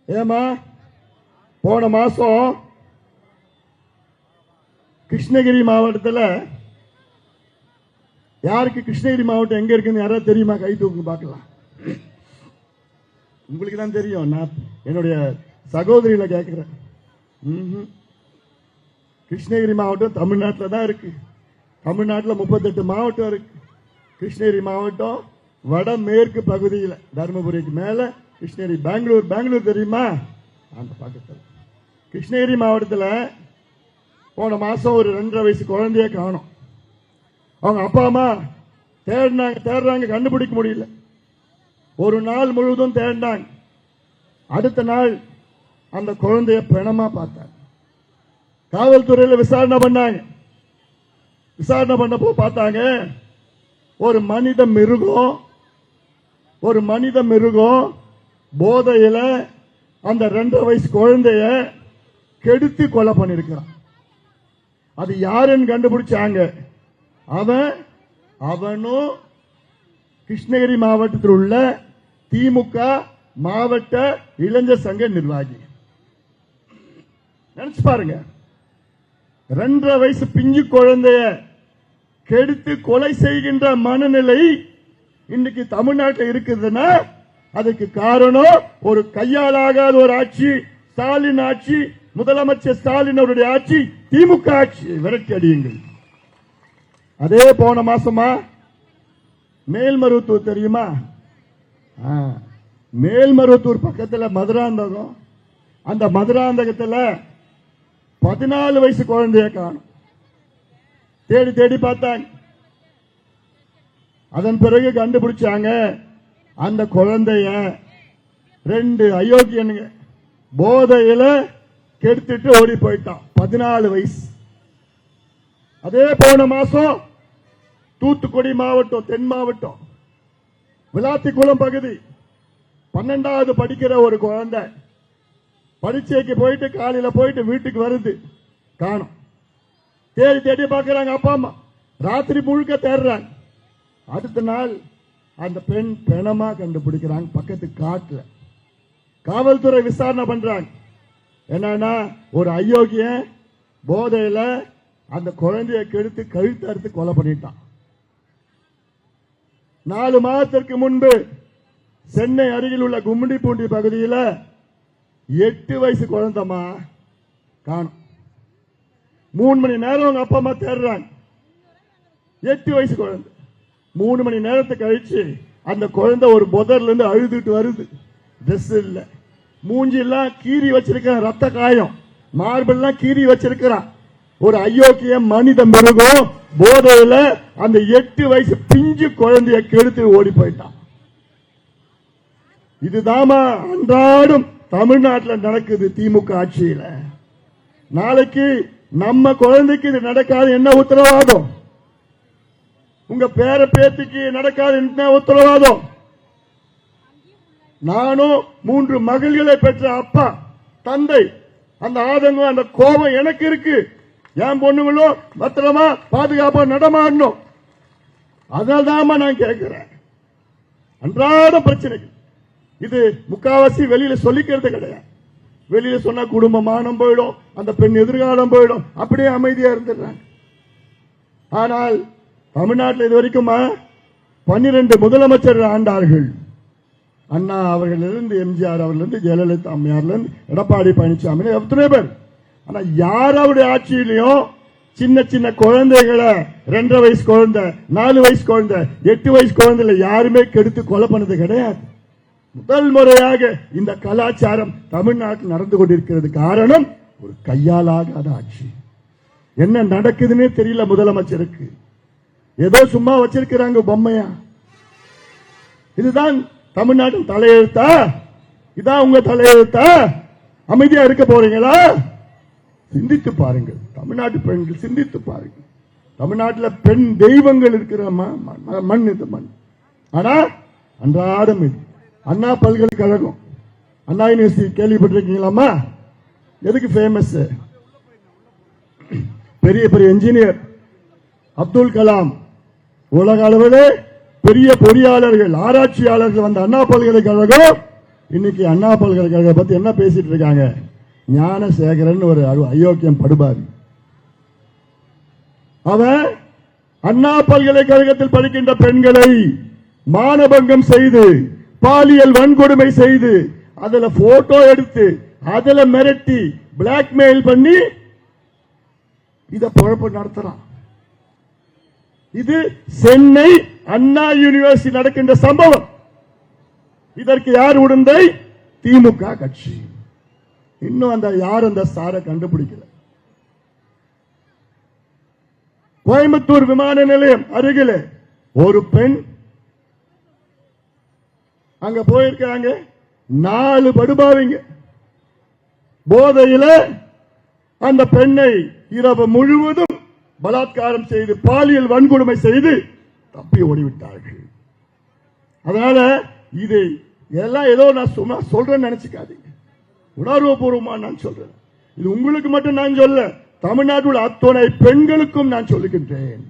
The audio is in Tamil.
ஏமா போன மாசம் கிருஷ்ணகிரி மாவட்டத்தில் யாருக்கு கிருஷ்ணகிரி மாவட்டம் எங்க இருக்குன்னு யாராவது தெரியுமா? கை தூக்கு பார்க்கலாம். உங்களுக்கு தான் தெரியும். நான் என்னுடைய சகோதரியில கேட்கிறேன். கிருஷ்ணகிரி மாவட்டம் தமிழ்நாட்டில் தான் இருக்கு. தமிழ்நாட்டில் 38 மாவட்டம் இருக்கு. கிருஷ்ணகிரி மாவட்டம் வடமேற்கு பகுதியில், தருமபுரிக்கு மேல கிருஷ்ணகிரி. பெங்களூர் தெரியுமா? அந்த பக்கத்தில். கிருஷ்ணகிரி மாவட்டத்தில் போன மாசம் ஒரு 2.5 வயசு குழந்தைய காணோம். அவங்க அப்பா அம்மா தேடுறாங்க, கண்டுபிடிக்க முடியல. ஒரு நாள் முழுவதும் தேடினாங்க. அடுத்த நாள் அந்த குழந்தைய பிணமா பார்த்தாங்க. காவல்துறையில் விசாரணை பண்ணாங்க. விசாரணை பண்ணப்போ பார்த்தாங்க, ஒரு மனித மிருகம் போதையில அந்த 2.5 வயசு குழந்தைய கெடுத்து கொலை பண்ணிருக்கிறான். அது யாருன்னு கண்டுபிடிச்சாங்க. அவனும் கிருஷ்ணகிரி மாவட்டத்தில் உள்ள திமுக மாவட்ட இளைஞர் சங்க நிர்வாகி. நினைச்சு பாருங்க, 2.5 வயசு பிஞ்சு குழந்தைய கெடுத்து கொலை செய்கின்ற மனநிலை இன்னைக்கு தமிழ்நாட்டில் இருக்குதுன்னா அதுக்கு காரணம் ஒரு கையாலாகாத ஒரு ஆட்சி, ஸ்டாலின் ஆட்சி, முதலமைச்சர் ஸ்டாலின் அவருடைய ஆட்சி, திமுக ஆட்சி. விரட்டி அடியுங்கள். அதே போன மாசமா மேல்மருவத்தூர் தெரியுமா? மேல்மருவத்தூர் பக்கத்தில் மதுராந்தகம். அந்த மதுராந்தகத்தில் 14 வயசு குழந்தைய காணும். தேடி பார்த்தாங்க. அதன் பிறகு கண்டுபிடிச்சாங்க, அந்த குழந்தைய 2 அயோக்கியனுங்க போதையில கெடுத்துட்டு ஓடி போயிட்டான். 14 வயசு. அதே போன மாசம் தூத்துக்குடி மாவட்டம், தென் மாவட்டம் விளாத்திக்குளம் பகுதி 12வது படிக்கிற ஒரு குழந்தை பரீட்சைக்கு போயிட்டு காலையில போயிட்டு வீட்டுக்கு வருது, காணும். தேடி பார்க்கிறாங்க அப்பா அம்மா. ராத்திரி முழுக்க தேடுறாங்க. அடுத்த நாள் அந்த பெண் பிணமா கண்டுபிடிக்கிறாங்க பக்கத்து காட்டுல. காவல்துறை விசாரணை பண்றாங்க. என்னன்னா, ஒரு அயோக்கியன் போதையில அந்த குழந்தைய கெடுத்து கழுத்து அறுத்து கொலை பண்ணிட்டான். 4 மாதத்திற்கு முன்பு சென்னை அருகில் உள்ள கும்மிடிப்பூண்டி பகுதியில் 8 வயசு குழந்தைமா காணும். 3 மணி நேரம் அவங்க அப்பா அம்மா தேடுறாங்க. 8 வயசு குழந்தை. 3 மணி நேரத்தை கழிச்சு அந்த குழந்தை ஒரு புதர்ல இருந்து அழுதுட்டு வருது. ட்ரெஸ் இல்ல, மூஞ்சி எல்லாம் கீறி வச்சிருக்கான், ரத்த காயம், மார்பெல்லாம் கீறி வச்சிருக்கிறான். ஒரு அயோக்கிய மனித மிருகம் போதையில அந்த 8 வயசு பிஞ்சு குழந்தைய கெடுத்து ஓடி போயிட்டான். இதுதாமா அன்றாடம் தமிழ்நாட்டில் நடக்குது திமுக ஆட்சியில. நாளைக்கு நம்ம குழந்தைக்கு இது நடக்காது என்ன உத்தரவாதம்? உங்க பேர பேத்திக்கு நடக்காது என்ன உத்தரவாதம்? நானும் 3 மகள்களை பெற்ற அப்பா, தந்தை. அந்த ஆதங்கம், அந்த கோபம் எனக்கு இருக்கு. என் பொண்ணுங்களும் பத்திரமா பாதுகாப்பா நடமாடணும். அதனால்தான் நான் கேட்கிறேன். அன்றாட பிரச்சனைகள் இது முக்காவாசி வெளியில சொல்லிக்கிறது கிடையாது. வெளியில சொன்னா குடும்ப மானம் போயிடும், அந்த பெண் எதிர்காலம் போயிடும், அப்படியே அமைதியா இருந்துடுறாங்க. ஆனால் தமிழ்நாட்டில் இது வரைக்கும் 12 முதலமைச்சர் ஆண்டார்கள். அண்ணா அவர்களிலிருந்து எம்ஜிஆர் அவர்களிருந்து ஜெயலலிதா அம்மையார்லேருந்து எடப்பாடி பழனிசாமி எத்தனை பேர். ஆனா யாராவுடைய ஆட்சியிலையும் சின்ன சின்ன குழந்தைகளை 2.5 வயசு குழந்தை, 4 வயசு குழந்தை, 8 வயசு குழந்தைல யாருமே கெடுத்து கொலை பண்ணது கிடையாது. முதல் முறையாக இந்த கலாச்சாரம் தமிழ்நாட்டில் நடந்து கொண்டிருக்கிறது. காரணம் ஒரு கையாலாகாத ஆட்சி. என்ன நடக்குதுன்னே தெரியல முதலமைச்சருக்கு. ஏதோ சும்மா வச்சிருக்கிறாங்க பொம்மையா. இதுதான் தமிழ்நாட்டின் தலையெழுத்தா? இதான் உங்க தலையெழுத்தா? அமைதியா இருக்க போறீங்களா? சிந்தித்து பாருங்கள். தமிழ்நாட்டு பெண்கள் சிந்தித்து பாருங்கள். தமிழ்நாட்டில் பெண் தெய்வங்கள் இருக்கிற மண் இது மண். ஆனா அன்றாடம் இது. அண்ணா பல்கலைக்கழகம், அண்ணா யூனிவர்சிட்டி கேள்விப்பட்டிருக்கீங்களாமா? எதுக்கு ஃபேமஸ்? பெரிய பெரிய என்ஜினியர் அப்துல் கலாம், உலக அளவில் பெரிய பொறியாளர்கள், ஆராய்ச்சியாளர்கள் வந்த அண்ணா பல்கலைக்கழகம் இன்னைக்கு அண்ணா பல்கலைக்கழகத்தை பத்தி என்ன பேசிட்டு இருக்காங்க? ஞானசேகரன் ஒரு அயோக்கியம் படுபாவி. அவன் அண்ணா பல்கலைக்கழகத்தில் படிக்கின்ற பெண்களை மானபங்கம் செய்து பாலியல் வன்கொடுமை செய்து அதுல போட்டோ எடுத்து அதுல மிரட்டி பிளாக்மெயில் பண்ணி இத பொழப்பு நடத்துறான். இது சென்னை அண்ணா யூனிவர்சிட்டி நடக்கின்ற சம்பவம். இதற்கு யார் உடந்தை? திமுக கட்சி. இன்னும் அந்த யார் அந்த சாரை கண்டுபிடிக்கல. கோயம்புத்தூர் விமான நிலையம் அருகிலே ஒரு பெண் அங்க போயிருக்காங்க. 4 படுபாவிங்க போதையில அந்த பெண்ணை இரவு முழுவதும் பலாத்காரம் செய்து பாலியல் வன்கொடுமை செய்து தப்பி ஓடிவிட்டார்கள். அதனால இது எல்லாம் ஏதோ நான் சும்மா சொல்றேன்னு நினைச்சுக்காதீங்க. உணர்வுபூர்வமா நான் சொல்றேன். இது உங்களுக்கு மட்டும் நான் சொல்ல, தமிழ்நாட்டில் அத்தனை பெண்களுக்கும் நான் சொல்லுகின்றேன்.